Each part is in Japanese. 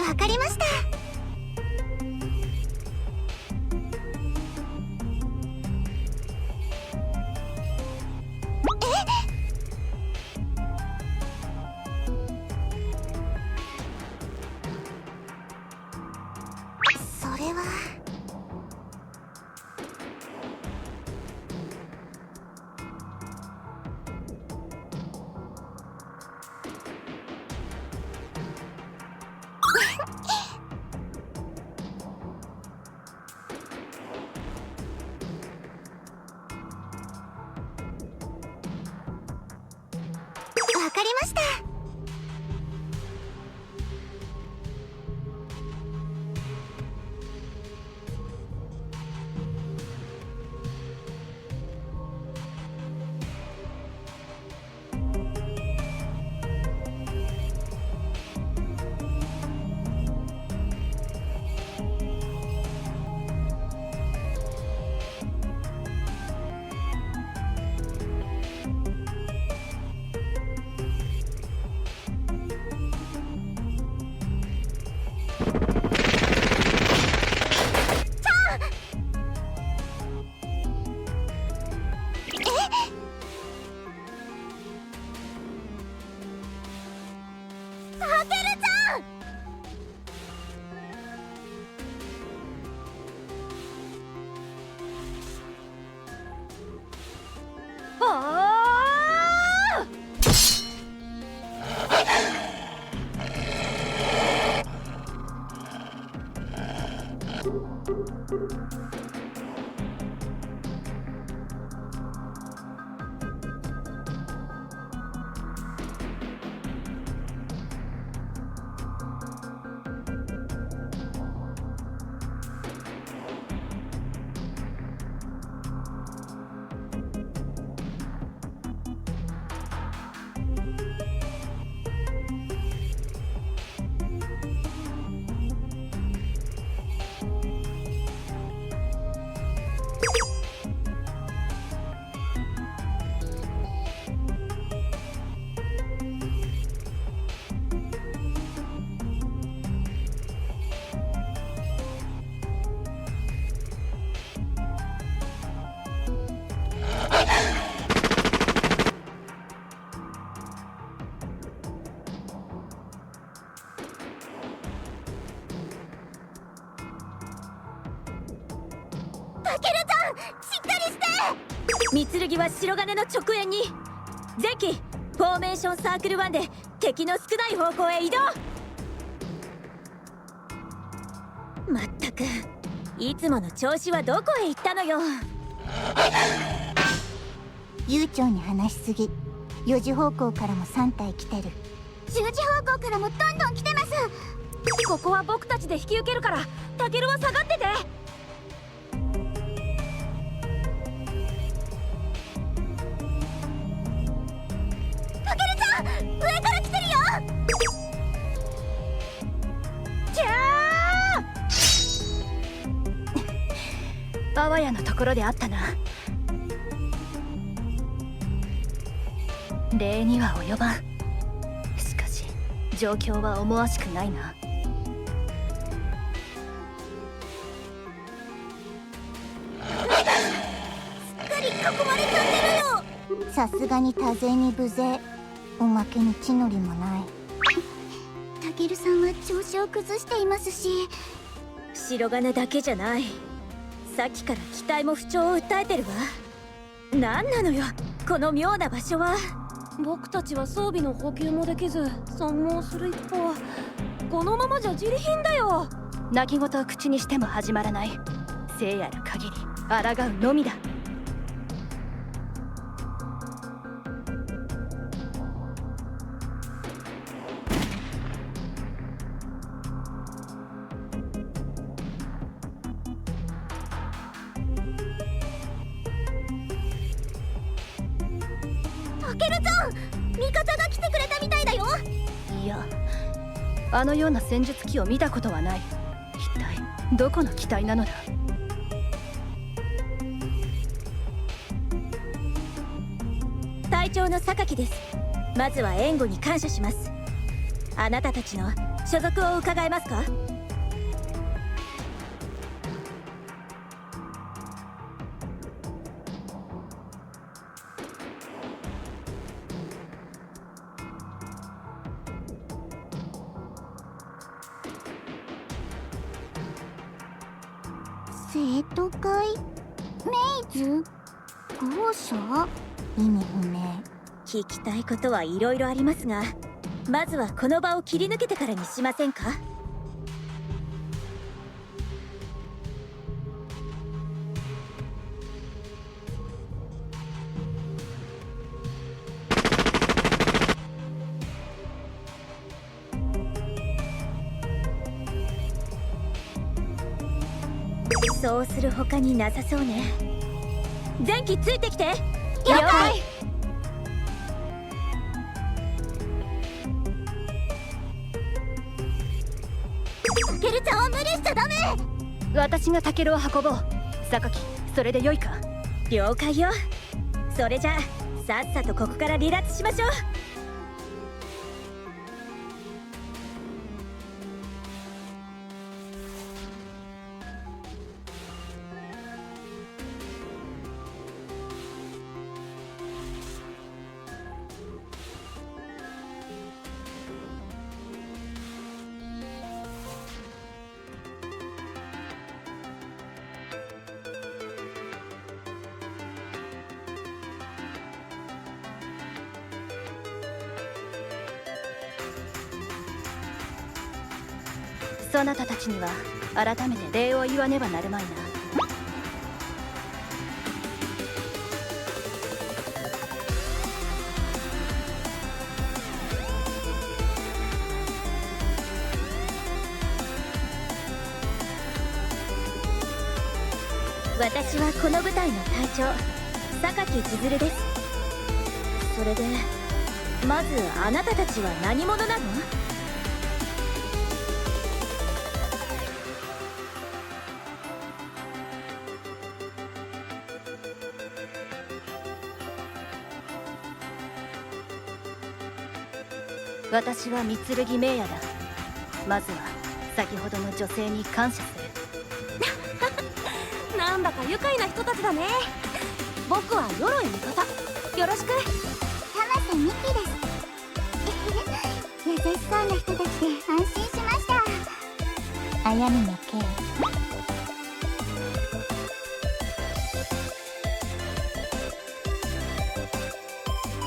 わかりました。それは。わかりました。たけるちゃん！たけるちゃん、しっかりして！三剣は白金の直縁に。前期フォーメーションサークル1で敵の少ない方向へ移動。まったくいつもの調子はどこへ行ったのよ。悠長に話しすぎ。4時方向からも3体来てる。10時方向からもどんどん来てます。ここは僕たちで引き受けるから、タケルは下がってて。たけるちゃん、上から来てるよ。キャーあわやのところであったな。礼には及ばん。しかし状況は思わしくないな。すっかり囲まれちゃってるよ。さすがに多勢に無勢。おまけに地の利もない。たけるさんは調子を崩していますし。白金だけじゃない。さっきから機体も不調を訴えてるわ。何なのよこの妙な場所は。僕たちは装備の補給もできず損耗する一方。このままじゃ自利品だよ。泣き言を口にしても始まらない。生ある限り抗うのみだ。タケルちゃん、味方が来てくれたみたいだよ。いや、あのような戦術機を見たことはない。一体どこの機体なのだ。隊長の榊です。まずは援護に感謝します。あなたたちの所属を伺えますか？生徒会、メイズ、校舎、意味不明。聞きたいことはいろいろありますが、まずはこの場を切り抜けてからにしませんか？そうする他になさそうね。前期ついてきて。了解。タケルちゃんは無理しちゃダメ。私がタケルを運ぼう。榊、それでよいか？了解よ。それじゃあさっさとここから離脱しましょう。そなたたちには改めて礼を言わねばなるまいな。私はこの部隊の隊長、榊千鶴です。それでまずあなたたちは何者なの？私は三剣冥夜だ。まずは先ほどの女性に感謝する。なんだか愉快な人たちだね。僕は鎧味方、よろしく。玉瀬美希です。優しそうな人たちで安心しました。綾峰圭、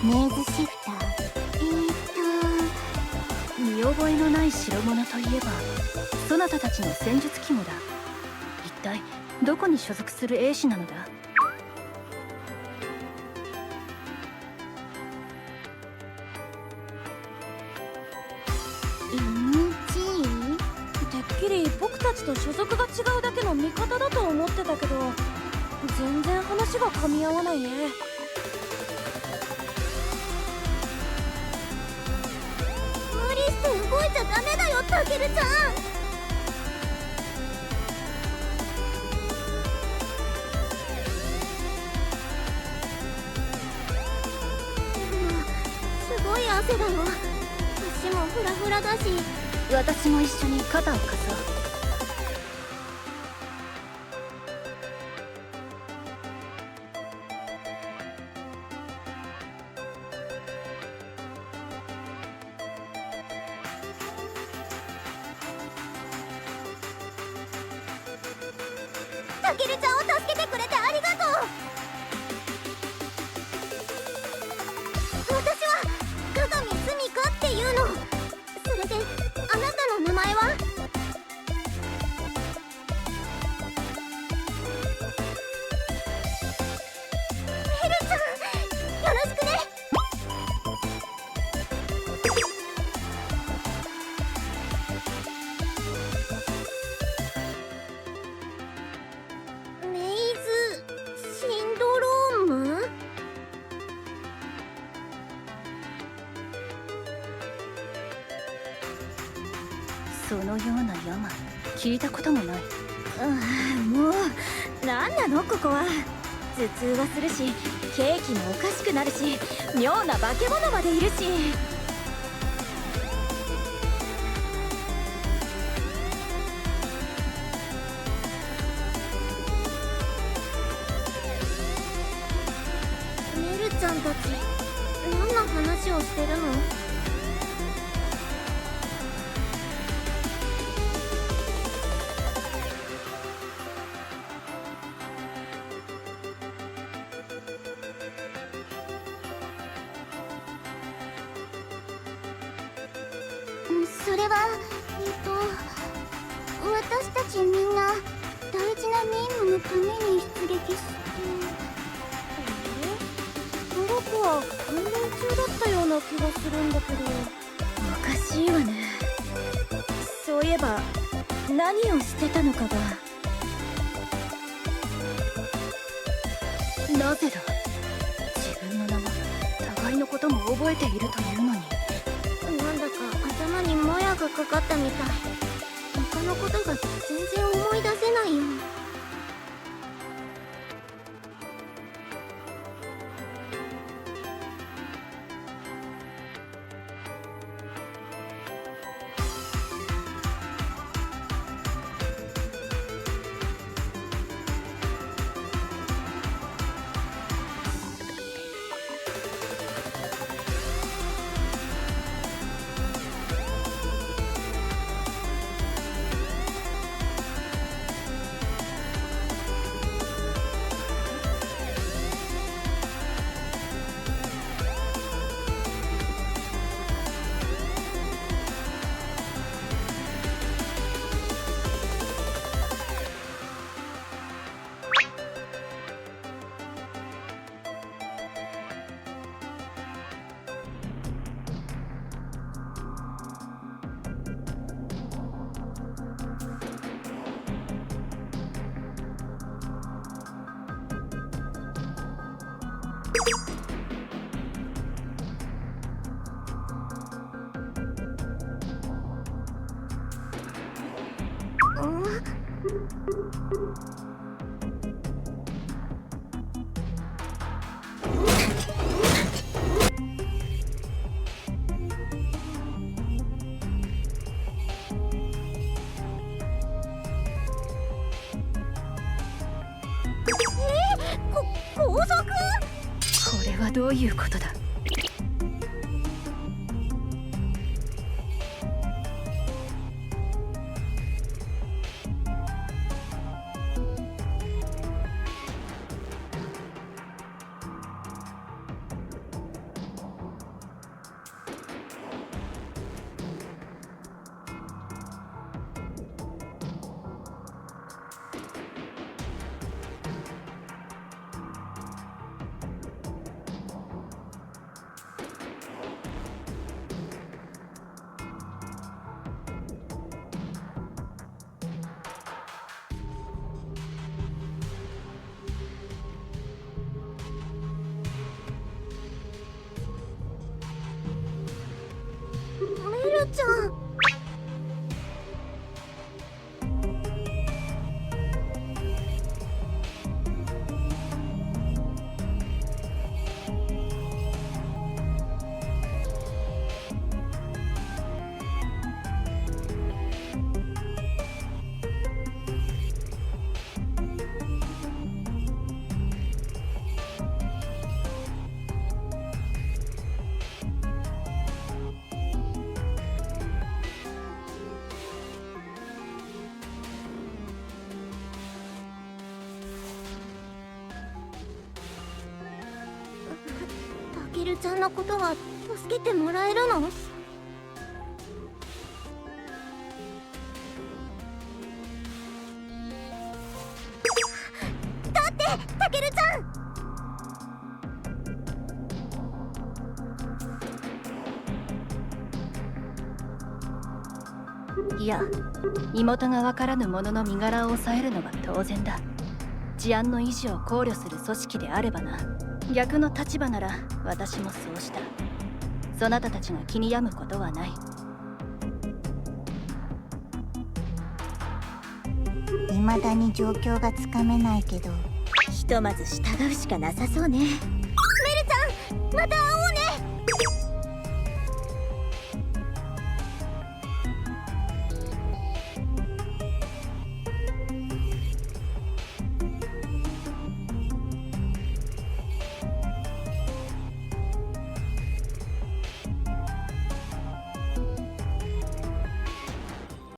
メイズシフター。見覚えのない代物といえばそなたたちの戦術肝だ。一体どこに所属する英士なのだ？てっきり僕たちと所属が違うだけの味方だと思ってたけど、全然話が噛み合わないね。無理して動いちゃダメだよ、タケルちゃん。すごい汗だよ。足もフラフラだし。私も一緒に肩を貸そう。タケルちゃんを助けてくれてありがとう。私は加賀美澄香っていうの。それであなたの名前は？そのような病聞いたこともない。もうなんなのここは。頭痛はするし、ケーキもおかしくなるし、妙な化け物までいるし。メルちゃんたち何の話をしてるの？それは私たちみんな大事な任務のために出撃して。僕は訓練中だったような気がするんだけど。おかしいわね。そういえば何をしてたのかが。なぜだ。自分の名前、互いのことも覚えているというのに。なんだか頭にもやがかかったみたい。他のことが全然思い出せないよ。盗賊？これはどういうことだ。メルちゃん。タケルちゃんのことは助けてもらえるの？だってタケルちゃん。いや、身元がわからぬ者の身柄を抑えるのは当然だ。治安の維持を考慮する組織であればな。逆の立場なら私もそうした。そなたたちが気に病むことはない。未だに状況がつかめないけど、ひとまず従うしかなさそうね。メルちゃん、また会おうね。